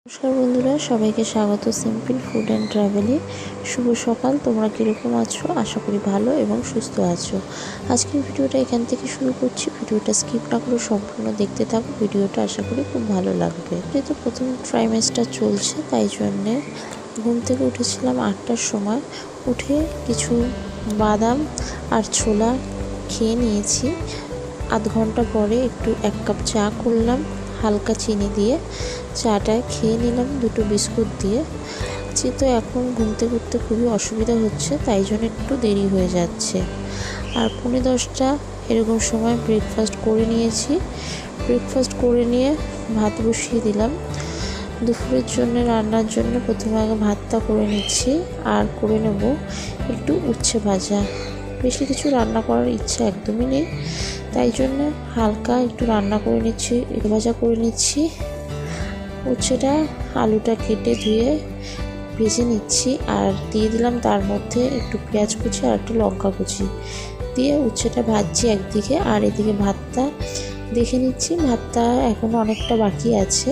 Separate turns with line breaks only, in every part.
নমস্কার বন্ধুরা, সবাইকে স্বাগত সিম্পল ফুড অ্যান্ড ট্রাভেলে। শুভ সকাল। তোমরা কীরকম আছো? আশা করি ভালো এবং সুস্থ আছো। আজকের ভিডিওটা এখান থেকে শুরু করছি। ভিডিওটা স্কিপ না করে সম্পূর্ণ দেখতে থাকো। ভিডিওটা আশা করি খুব ভালো লাগবে। যেহেতু প্রথম ট্রাইমেস্টার চলছে, তাই জন্যে ঘুম থেকে উঠেছিলাম 8টার সময়। উঠে কিছু বাদাম আর ছোলা খেয়ে নিয়েছি। আধ ঘন্টা পরে এক কাপ চা করলাম হালকা চিনি দিয়ে। চাটা খেয়ে নিলাম দুটো বিস্কুট দিয়ে। যেহেতু এখন ঘুমতে ঘুরতে খুবই অসুবিধা হচ্ছে, তাই জন্য একটু দেরি হয়ে যাচ্ছে। আর 10:45 এরকম সময় ব্রেকফাস্ট করে নিয়েছি। ব্রেকফাস্ট করে নিয়ে ভাত বসিয়ে দিলাম। দুপুরের জন্য রান্নার জন্য প্রথমে আগে ভাতটা করে নিচ্ছি, আর করে নেব একটু উচ্ছে ভাজা। বেশি কিছু রান্না করার ইচ্ছা একদমই নেই, তাই জন্য হালকা একটু রান্না করে নিচ্ছি, ভাজা করে নিচ্ছি। উচ্ছেটা আলুটা কেটে ধুয়ে ভেজে নিচ্ছি, আর দিয়ে দিলাম তার মধ্যে একটু পেঁয়াজ কুচি আর একটু লঙ্কা কুচি দিয়ে উচ্ছেটা ভাজছি একদিকে। আর এদিকে ভাতটা দেখে নিচ্ছি, ভাতটা এখনও অনেকটা বাকি আছে।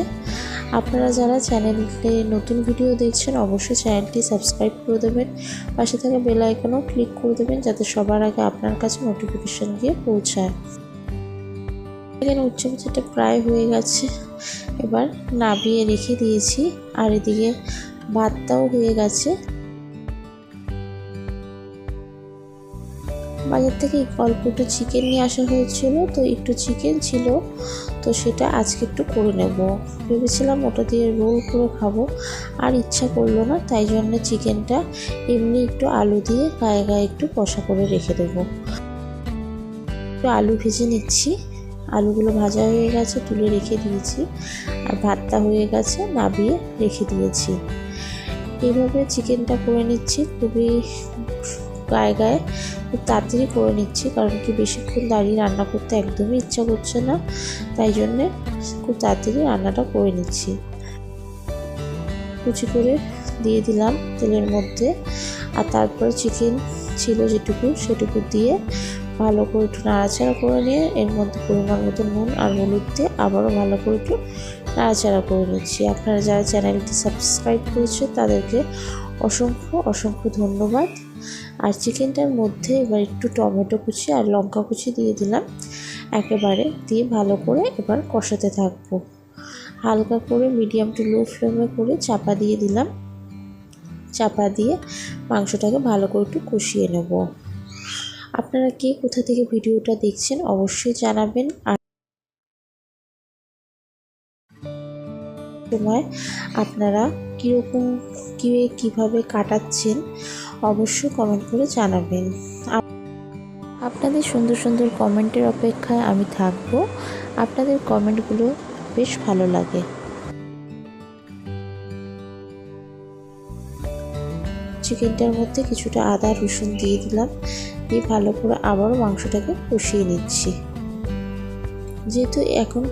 আপনারা যারা চ্যানেলে নতুন ভিডিও দেখছেন, অবশ্যই চ্যানেলটি সাবস্ক্রাইব করে দেবেন। পাশে থাকা বেল আইকনও ক্লিক করে দেবেন, যাতে সবার আগে আপনার কাছে নোটিফিকেশান গিয়ে পৌঁছায়। এখানে উচ্ছে ভাজাটা প্রায় হয়ে গেছে, এবার নাবিয়ে রেখে দিয়েছি। আর এদিকে ভাতটাও হয়ে গেছে। বাজার থেকে অল্প একটু চিকেন নিয়ে আসা হয়েছিল, তো একটু চিকেন ছিল, তো সেটা আজকে একটু করে নেব। ভেবেছিলাম ওটা দিয়ে রোল করে খাবো, আর ইচ্ছা করলো না, তাই জন্য চিকেনটা এমনি একটু আলু দিয়ে গায়ে গায়ে একটু কষা করে রেখে দেবো। একটু আলু ভেজে নিচ্ছি। আলুগুলো ভাজা হয়ে গেছে, তুলে রেখে দিয়েছি। আর ভাতটা হয়ে গেছে, নাবিয়ে রেখে দিয়েছি। এইভাবে চিকেনটা করে নিচ্ছি খুবই গায়ে গায়ে, খুব তাড়াতাড়ি করে নিচ্ছি, কারণ কি বেশিক্ষণ দাঁড়িয়ে রান্না করতে একদমই ইচ্ছা করছে না, তাই জন্যে খুব তাড়াতাড়ি রান্নাটা করে নিচ্ছি। কুচি করে দিয়ে দিলাম তেলের মধ্যে, আর তারপরে চিকেন ছিল যেটুকু সেটুকু দিয়ে ভালো করে একটু নাড়াচাড়া করে নিয়ে এর মধ্যে পরিমাণ মতো নুন আর হলুদ দিয়ে আবারও ভালো করে একটু নাড়াচাড়া করে নিচ্ছি। আপনারা যারা চ্যানেলটি সাবস্ক্রাইব করেছে তাদেরকে অসংখ্য অসংখ্য ধন্যবাদ। আর চিকেনটার মধ্যে এবার একটু টমেটো কুচি আর লঙ্কা কুচি দিয়ে দিলাম একেবারে, দিয়ে ভালো করে এবার কষাতে থাকবো। হালকা করে মিডিয়াম টু লো ফ্লেমে করে চাপা দিয়ে দিলাম। চাপা দিয়ে মাংসটাকে ভালো করে একটু কষিয়ে নেব। আপনারা কে কোথা থেকে ভিডিওটা দেখছেন অবশ্যই জানাবেন। আর সময় আপনারা কীরকম কীভাবে কাটাচ্ছেন অবশ্যই কমেন্ট করে জানাবেন। আপনাদের সুন্দর সুন্দর কমেন্টের অপেক্ষায় আমি থাকবো। আপনাদের কমেন্টগুলো বেশ ভালো লাগে। চিকেনটার মধ্যে কিছুটা আদা রসুন দিয়ে দিলাম, দিয়ে ভালো করে আবারও মাংসটাকে কষিয়ে নিচ্ছি। যেহেতু এখন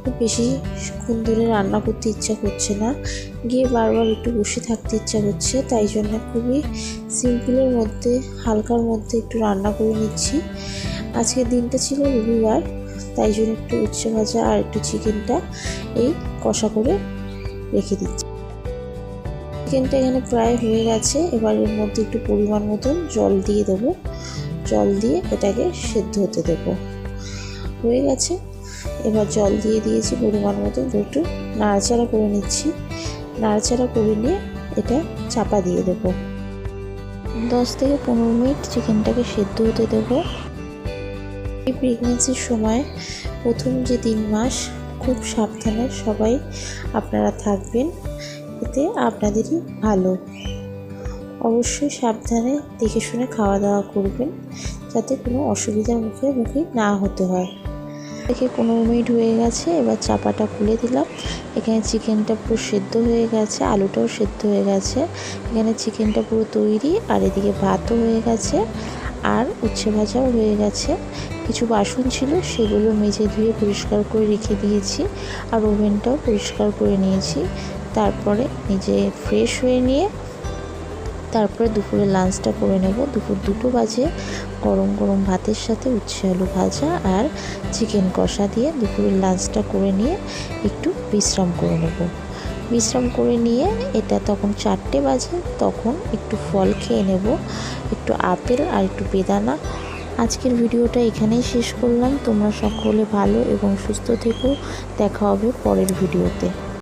খুব বেশিক্ষণ ধরে রান্না করতে ইচ্ছা করছে না, গিয়ে বারবার একটু বসে থাকতে ইচ্ছা করছে, তাই জন্য খুবই সিম্পলের মধ্যে হালকার মধ্যে একটু রান্না করে নিচ্ছি। আজকের দিনটা ছিল রবিবার, তাই জন্য একটু উচ্ছে ভাজা আর একটু চিকেনটা এই কষা করে রেখে দিচ্ছি। চিকেনটা এখানে প্রায় হয়ে গেছে। এবার এর মধ্যে একটু পরিমাণ মতন জল দিয়ে দেবো। জল দিয়ে এটাকে সেদ্ধ হতে দেবো। হয়ে গেছে, এবার জল দিয়ে দিয়েছি পরিমাণ মতন, একটু নাড়াচাড়া করে নিচ্ছি। নাড়াচাড়া করে নিয়ে এটা চাপা দিয়ে দেবো। 10 থেকে 15 মিনিট চিকেনটাকে সেদ্ধ হতে দেবো। এই প্রেগনেন্সির সময় প্রথম যে 3 মাস খুব সাবধানে সবাই আপনারা থাকবেন, এতে আপনাদেরই ভালো। অবশ্যই সাবধানে দেখে শুনে খাওয়া দাওয়া করবেন, যাতে কোনো অসুবিধার মুখে না হতে হয়। দেখে 15 মিনিট হয়ে গেছে, এবার চাপাটা খুলে দিলাম। এখানে চিকেনটা পুরো সেদ্ধ হয়ে গেছে, আলুটাও সেদ্ধ হয়ে গেছে। এখানে চিকেনটা পুরো তৈরি, আর এদিকে ভাতও হয়ে গেছে, আর উচ্ছে ভাজাও হয়ে গেছে। কিছু বাসন ছিল, সেগুলো মেজে ধুয়ে পরিষ্কার করে রেখে দিয়েছি, আর ওভেনটাও পরিষ্কার করে নিয়েছি। তারপরে নিজে ফ্রেশ হয়ে নিয়ে তারপরে দুপুরে লাঞ্চটা করে নেব। দুপুর 2টো বাজে। গরম গরম ভাতের সাথে উচ্ছে আলু ভাজা আর চিকেন কষা দিয়ে দুপুরের লাঞ্চটা করে নিয়ে একটু বিশ্রাম করে নেব। বিশ্রাম করে নিয়ে এটা তখন 4টে বাজে, তখন একটু ফল খেয়ে নেব, একটু আপেল আর একটু বেদানা। আজকের ভিডিওটা এখানেই শেষ করলাম। তোমরা সকলে ভালো এবং সুস্থ থেকো। দেখা হবে পরের ভিডিওতে।